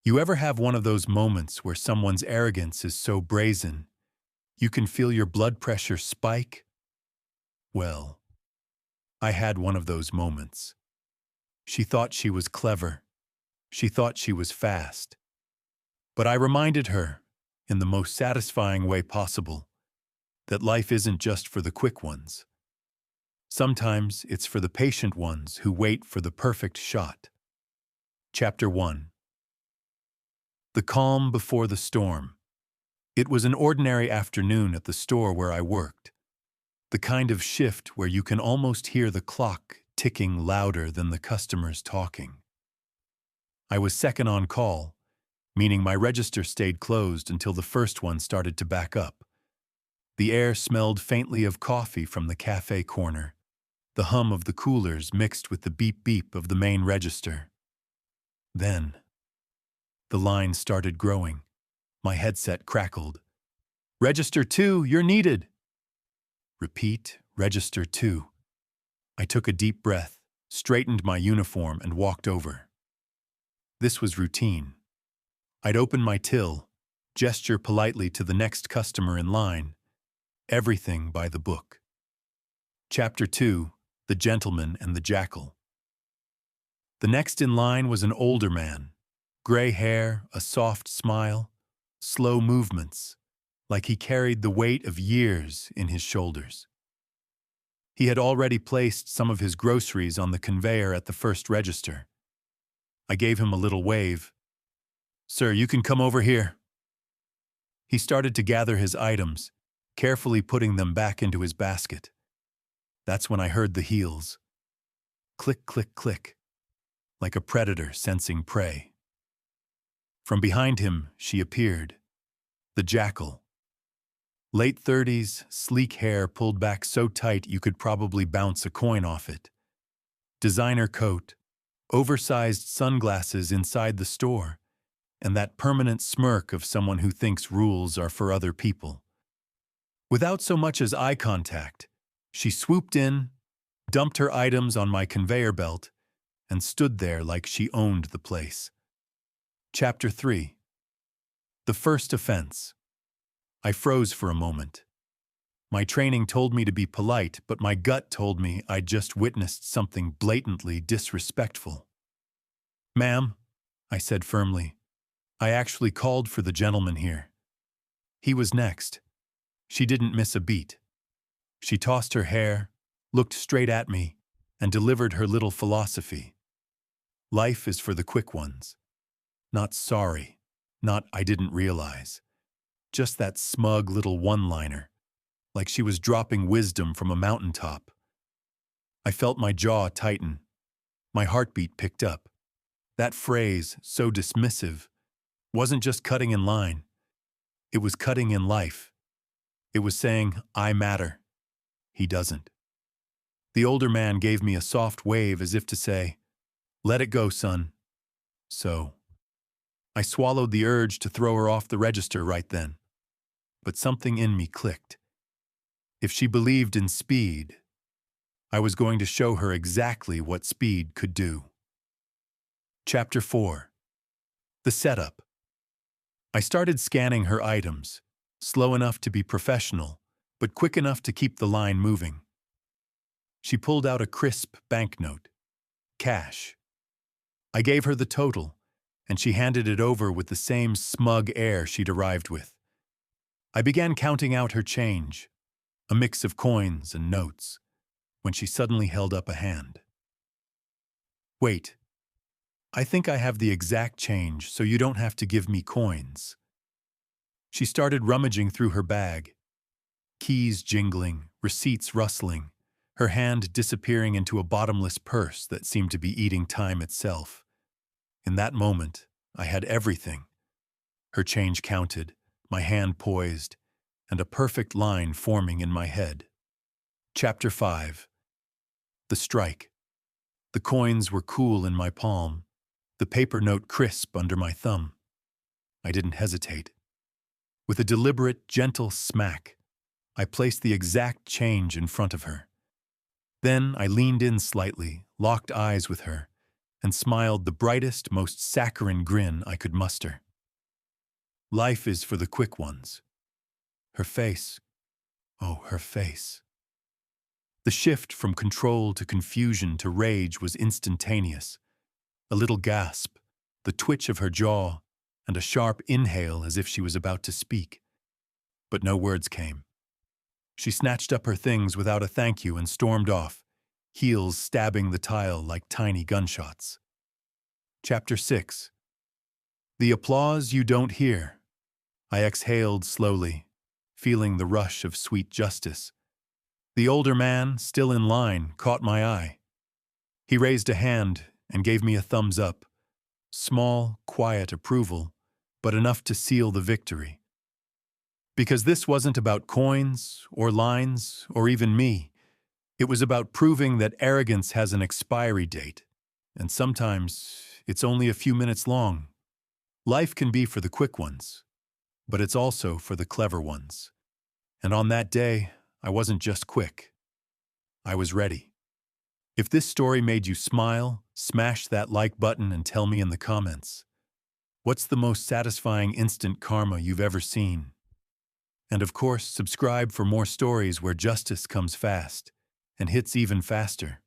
You ever have one of those moments where someone's arrogance is so brazen, you can feel your blood pressure spike? Well, I had one of those moments. She thought she was clever. She thought she was fast. But I reminded her, in the most satisfying way possible, that life isn't just for the quick ones. Sometimes it's for the patient ones who wait for the perfect shot. Chapter 1. The calm before the storm. It was an ordinary afternoon at the store where I worked. The kind of shift where you can almost hear the clock ticking louder than the customers talking. I was second on call, meaning my register stayed closed until the first one started to back up. The air smelled faintly of coffee from the cafe corner, the hum of the coolers mixed with the beep-beep of the main register. Then, the line started growing. My headset crackled. "Register 2, you're needed!" Repeat, register 2. I took a deep breath, straightened my uniform, and walked over. This was routine. I'd open my till, gesture politely to the next customer in line. Everything by the book. Chapter 2, The Gentleman and the Jackal. The next in line was an older man. Gray hair, a soft smile, slow movements, like he carried the weight of years in his shoulders. He had already placed some of his groceries on the conveyor at the first register. I gave him a little wave. "Sir, you can come over here." He started to gather his items, carefully putting them back into his basket. That's when I heard the heels. Click, click, click, like a predator sensing prey. From behind him, she appeared. The Jackal. Late 30s, sleek hair pulled back so tight you could probably bounce a coin off it. Designer coat, oversized sunglasses inside the store, and that permanent smirk of someone who thinks rules are for other people. Without so much as eye contact, she swooped in, dumped her items on my conveyor belt, and stood there like she owned the place. Chapter 3. The First Offense. I froze for a moment. My training told me to be polite, but my gut told me I'd just witnessed something blatantly disrespectful. "Ma'am," I said firmly, "I actually called for the gentleman here." He was next. She didn't miss a beat. She tossed her hair, looked straight at me, and delivered her little philosophy. Life is for the quick ones. Not sorry, not I didn't realize. Just that smug little one-liner, like she was dropping wisdom from a mountaintop. I felt my jaw tighten. My heartbeat picked up. That phrase, so dismissive, wasn't just cutting in line. It was cutting in life. It was saying, I matter. He doesn't. The older man gave me a soft wave as if to say, "Let it go, son." So, I swallowed the urge to throw her off the register right then. But something in me clicked. If she believed in speed, I was going to show her exactly what speed could do. Chapter 4. The Setup. I started scanning her items, slow enough to be professional, but quick enough to keep the line moving. She pulled out a crisp banknote. Cash. I gave her the total, and she handed it over with the same smug air she'd arrived with. I began counting out her change, a mix of coins and notes, when she suddenly held up a hand. "Wait, I think I have the exact change, so you don't have to give me coins." She started rummaging through her bag, keys jingling, receipts rustling, her hand disappearing into a bottomless purse that seemed to be eating time itself. In that moment, I had everything. Her change counted, my hand poised, and a perfect line forming in my head. Chapter 5. The Strike. The coins were cool in my palm, the paper note crisp under my thumb. I didn't hesitate. With a deliberate, gentle smack, I placed the exact change in front of her. Then I leaned in slightly, locked eyes with her, and smiled the brightest, most saccharine grin I could muster. Life is for the quick ones. Her face. Oh, her face. The shift from control to confusion to rage was instantaneous. A little gasp, the twitch of her jaw, and a sharp inhale as if she was about to speak. But no words came. She snatched up her things without a thank you and stormed off, heels stabbing the tile like tiny gunshots. Chapter 6. The applause you don't hear. I exhaled slowly, feeling the rush of sweet justice. The older man, still in line, caught my eye. He raised a hand and gave me a thumbs up. Small, quiet approval, but enough to seal the victory. Because this wasn't about coins, or lines, or even me. It was about proving that arrogance has an expiry date, and sometimes it's only a few minutes long. Life can be for the quick ones, but it's also for the clever ones. And on that day, I wasn't just quick. I was ready. If this story made you smile, smash that like button and tell me in the comments. What's the most satisfying instant karma you've ever seen? And of course, subscribe for more stories where justice comes fast and hits even faster.